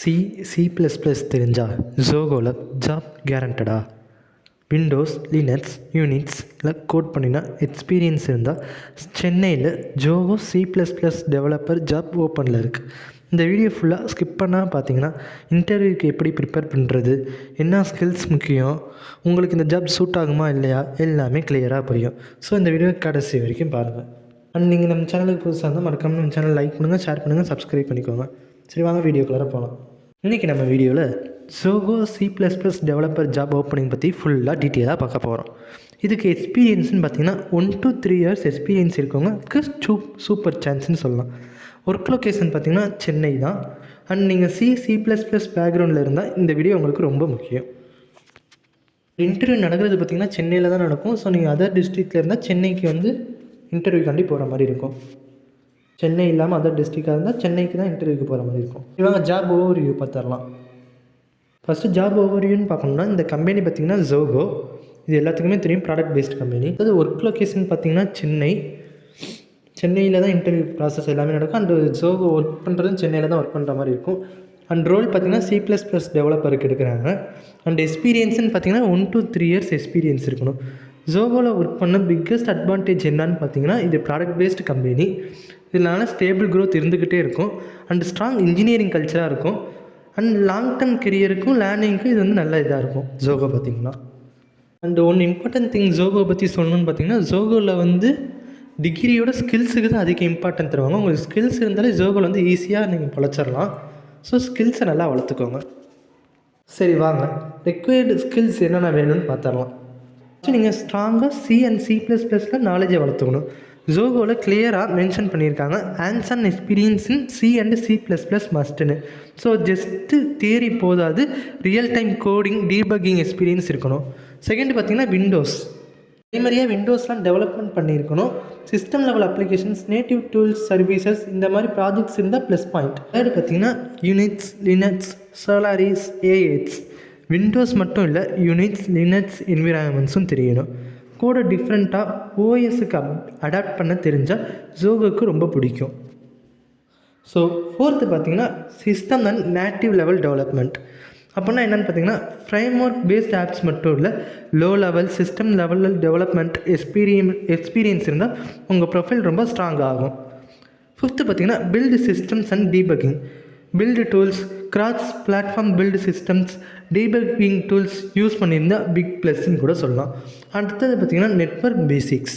C++ தெரிஞ்சா ஜோகோவில் job கேரண்டடா? Windows, Linux, யூனிக்ஸில் code பண்ணினா experience இருந்தால் சென்னையில் ஜோகோ C++ டெவலப்பர் ஜாப் ஓப்பனில் இருக்குது. இந்த வீடியோ ஃபுல்லாக ஸ்கிப் பண்ணால் பார்த்தீங்கன்னா இன்டர்வியூக்கு எப்படி ப்ரிப்பேர் பண்ணுறது, என்ன ஸ்கில்ஸ் முக்கியம், உங்களுக்கு இந்த ஜாப் சூட் ஆகுமா இல்லையா, எல்லாமே கிளியராக புரியும். ஸோ இந்த வீடியோ கடைசி வரைக்கும் பாருங்கள். அண்ட் நீங்கள் நம்ம சேனலுக்கு புதுசாக இருந்தால் மறக்காமல் நம்ம சேனல் லைக் பண்ணுங்கள், ஷேர் பண்ணுங்கள், சப்ஸ்கிரைப் பண்ணிக்கோங்க. சரி, வாங்க வீடியோக்குள்ளே போகலாம். இன்றைக்கி நம்ம வீடியோவில் Joko C++ developer job opening பற்றி ஃபுல்லாக டீட்டெயிலாக பார்க்க போகிறோம். இதுக்கு எக்ஸ்பீரியன்ஸ்னு பார்த்தீங்கன்னா 1 to 3 years எக்ஸ்பீரியன்ஸ் இருக்கவங்க சூப்பர் சான்ஸ்னு சொல்லலாம். ஒர்க் லொக்கேஷன் பார்த்திங்கன்னா சென்னை தான். அண்ட் நீங்கள் C++ பேக்ரவுண்டில் இருந்தால் இந்த வீடியோ உங்களுக்கு ரொம்ப முக்கியம். இன்டர்வியூ நடக்கிறது பார்த்திங்கன்னா சென்னையில் தான் நடக்கும். ஸோ நீங்கள் அதர் டிஸ்ட்ரிக்டில் இருந்தால் சென்னைக்கு வந்து இன்டர்வியூக்காண்டி போகிற மாதிரி இருக்கும். சென்னை இல்லாமல் அதர் டிஸ்ட்ரிக்டாக இருந்தால் சென்னைக்கு தான் இன்டர்வியூக்கு போகிற மாதிரி இருக்கும். இவங்க ஜாப் ஓவர்வியூ பார்த்துடலாம். ஃபஸ்ட்டு ஜாப் ஓவர்வியூன்னு பார்க்கணும்னா இந்த கம்பெனி பார்த்திங்கன்னா ஜோகோ, இது எல்லாத்துக்குமே தெரியும், ப்ராடக்ட் பேஸ்ட் கம்பெனி. அதாவது ஒர்க் லொக்கேஷன் பார்த்திங்கன்னா சென்னையில் தான் இன்டர்வியூ ப்ராசஸ் எல்லாமே நடக்கும். அண்ட் ஜோகோ ஒர்க் பண்ணுறதும் சென்னையில் தான் ஒர்க் பண்ணுற மாதிரி இருக்கும். அண்ட் ரோல் பார்த்திங்கன்னா C++ டெவலப்பருக்கு எடுக்கிறாங்க. அண்ட் எக்ஸ்பீரியன்ஸ்னு பார்த்திங்கன்னா 1 to 3 years எக்ஸ்பீரியன்ஸ் இருக்கணும். ஜோகோவில் ஒர்க் பண்ண பிக்கஸ்ட் அட்வான்டேஜ் என்னன்னு பார்த்தீங்கன்னா இது ப்ராடக்ட் பேஸ்டு கம்பெனி. இதனால ஸ்டேபிள் க்ரோத் இருந்துக்கிட்டே இருக்கும். அண்ட் ஸ்ட்ராங் இன்ஜினியரிங் கல்ச்சராக இருக்கும். அண்ட் லாங் டர்ம் கெரியருக்கும் லேர்னிங்க்கும் இது வந்து நல்ல இதாக இருக்கும் ஜோகோ பார்த்திங்கன்னா. அண்ட் ஒன்று இம்பார்ட்டன்ட் திங் ஜோகோ பற்றி சொல்லணும்னு பார்த்திங்கன்னா ஜோகோவில் வந்து டிகிரியோட ஸ்கில்ஸுக்கு தான் அதிக இம்பார்ட்டன்ட் தருவாங்க. உங்களுக்கு ஸ்கில்ஸ் இருந்தாலே ஜோகோவில் வந்து ஈஸியாக நீங்கள் பொழைச்சிடலாம். ஸோ ஸ்கில்ஸை நல்லா வளர்த்துக்கோங்க. சரி, வாங்க ரெக்வயர்டு ஸ்கில்ஸ் என்னென்ன வேணும்னு பார்த்துடலாம். நீங்கள் ஸ்ட்ராங்காக C and C++ல நாலேஜை வளர்த்துக்கணும். ஜோகோவில் கிளியராக மென்ஷன் பண்ணியிருக்காங்க hands on experience in C and C++ மஸ்ட்டுன்னு. ஸோ ஜஸ்ட்டு தியரி போதாது, real time coding debugging experience இருக்கணும். செகண்ட் பார்த்திங்கன்னா விண்டோஸ், ப்ரைமரியாக விண்டோஸ்லாம் டெவலப்மெண்ட் பண்ணியிருக்கணும். System level applications, native tools, services இந்த மாதிரி ப்ராஜெக்ட்ஸ் இருந்தால் ப்ளஸ் பாயிண்ட். தேர்டு பார்த்திங்கன்னா Unix, Linux, Solaris, AX. Windows மட்டும் இல்லை, யூனிக்ஸ், லினக்ஸ் என்விரான்மெண்ட்ஸும் தெரியணும். கோடை டிஃப்ரெண்ட்டாக OSக்கு அடாப்ட் பண்ண தெரிஞ்சால் ஜோகோக்கு ரொம்ப பிடிக்கும். ஸோ ஃபோர்த்து பார்த்திங்கன்னா சிஸ்டம் அண்ட் நேட்டிவ் லெவல் டெவலப்மெண்ட். அப்படின்னா என்னென்னு பார்த்தீங்கன்னா ஃப்ரேம் ஒர்க் பேஸ்ட் ஆப்ஸ் மட்டும் இல்லை, லோ லெவல் சிஸ்டம் லெவலில் டெவலப்மெண்ட் எக்ஸ்பீரியன்ஸ் இருந்தால் உங்கள் ப்ரொஃபைல் ரொம்ப ஸ்ட்ராங் ஆகும். ஃபிஃப்த்து பார்த்திங்கன்னா build systems and debugging. Build tools, cross platform build systems, debugging tools use பண்ணியிருந்தால் பிக் ப்ளஸ்ன்னு கூட சொல்லலாம். அடுத்தது பார்த்திங்கன்னா நெட்வொர்க் பேசிக்ஸ்.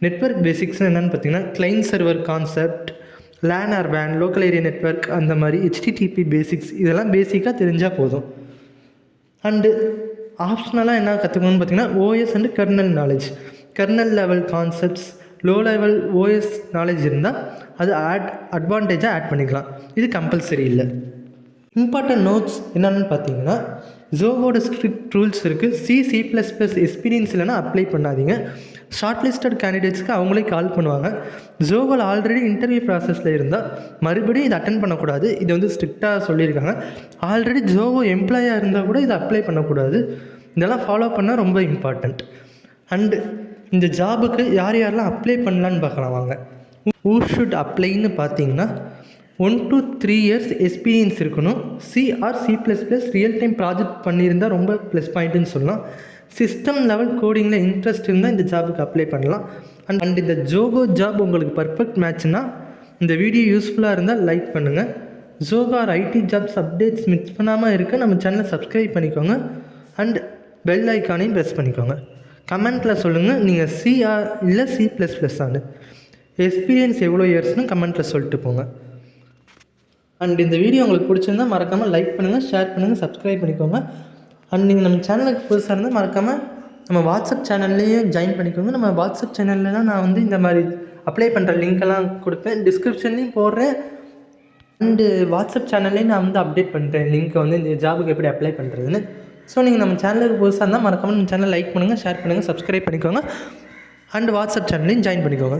நெட்வொர்க் பேசிக்ஸ் என்னென்னு பார்த்தீங்கன்னா client server concept, LAN or வேன், லோக்கல் ஏரியா நெட்வொர்க், அந்த மாதிரி HTTP பேசிக்ஸ், இதெல்லாம் பேசிக்காக தெரிஞ்சால் போதும். அண்டு ஆப்ஷனலாக என்ன கற்றுக்கணும்னு பார்த்தீங்கன்னா OS and kernel knowledge. Kernel level concepts, low level OS knowledge இருந்தால் அது அட்வான்டேஜாக ஆட் பண்ணிக்கலாம். இது கம்பல்சரி இல்லை. இம்பார்ட்டன்ட் நோட்ஸ் என்னென்னு பார்த்தீங்கன்னா ஜோகோட ஸ்ட்ரிக்ட் ரூல்ஸ் இருக்குது. C++ எக்ஸ்பீரியன்ஸ் இல்லைனா அப்ளை பண்ணாதீங்க. ஷார்ட் லிஸ்டட் கேண்டிடேட்ஸ்க்கு அவங்களே கால் பண்ணுவாங்க. ஜோகோவில் ஆல்ரெடி இன்டர்வியூ ப்ராசஸில் இருந்தால் மறுபடியும் இதை அட்டன் பண்ணக்கூடாது. இது வந்து ஸ்ட்ரிக்டாக சொல்லியிருக்காங்க. ஆல்ரெடி ஜோகோ எம்ப்ளாயாக இருந்தால் கூட இதை அப்ளை பண்ணக்கூடாது. இதெல்லாம் ஃபாலோ பண்ணால் ரொம்ப இம்பார்ட்டண்ட். அண்டு இந்த ஜாபுக்கு யார் யாரெல்லாம் அப்ளை பண்ணலான்னு பார்க்கலாம் வாங்க. ஹூ ஷுட் அப்ளைன்னு பார்த்தீங்கன்னா 1 to 3 years எக்ஸ்பீரியன்ஸ் இருக்கணும். C or C++ real time project பண்ணியிருந்தால் ரொம்ப ப்ளஸ் பாயிண்ட்டுன்னு சொல்லலாம். சிஸ்டம் லெவல் கோடிங்கில் இன்ட்ரெஸ்ட் இருந்தால் இந்த ஜாபுக்கு அப்ளை பண்ணலாம். அண்ட் இந்த ஜோகோ ஜாப் உங்களுக்கு பர்ஃபெக்ட் மேட்ச்னா இந்த வீடியோ யூஸ்ஃபுல்லாக இருந்தால் லைக் பண்ணுங்கள். Zoho or IT jobs updates miss பண்ணாமல் இருக்க நம்ம சேனலை சப்ஸ்கிரைப் பண்ணிக்கோங்க. அண்ட் பெல் ஐக்கானையும் ப்ரெஸ் பண்ணிக்கோங்க. கமெண்ட்டில் சொல்லுங்கள் நீங்கள் C இல்லை C++ ஆனு. எக்ஸ்பீரியன்ஸ் எவ்வளோ இயர்ஸ்னு கமெண்ட்டில் சொல்லிட்டு போங்க. அண்ட் இந்த வீடியோ உங்களுக்கு பிடிச்சிருந்தால் மறக்காமல் லைக் பண்ணுங்கள், ஷேர் பண்ணுங்கள், சப்ஸ்கிரைப் பண்ணிக்கோங்க. அண்ட் நீங்கள் நம்ம சேனலுக்கு புதுசாக இருந்தால் மறக்காமல் நம்ம வாட்ஸ்அப் சேனல்லையே ஜாயின் பண்ணிக்கோங்க. நம்ம வாட்ஸ்அப் சேனலில் தான் நான் வந்து இந்த மாதிரி அப்ளை பண்ணுற லிங்க்கெல்லாம் கொடுப்பேன், டிஸ்கிரிப்ஷன்லேயும் போடுறேன். அண்டு வாட்ஸ்அப் சேனல்லையும் நான் வந்து அப்டேட் பண்ணுறேன் லிங்க்கை வந்து இந்த ஜாபுக்கு எப்படி அப்ளை பண்ணுறதுன்னு. ஸோ நீங்கள் நம்ம சேனலுக்கு புதுசாக இருந்தால் மறக்காமல் நம்ம சேனல் லைக் பண்ணுங்கள், ஷேர் பண்ணுங்கள், சப்ஸ்கிரைப் பண்ணிக்கோங்க. அண்ட் வாட்ஸ்அப் சேனல்லையும் ஜாயின் பண்ணிக்கோங்க.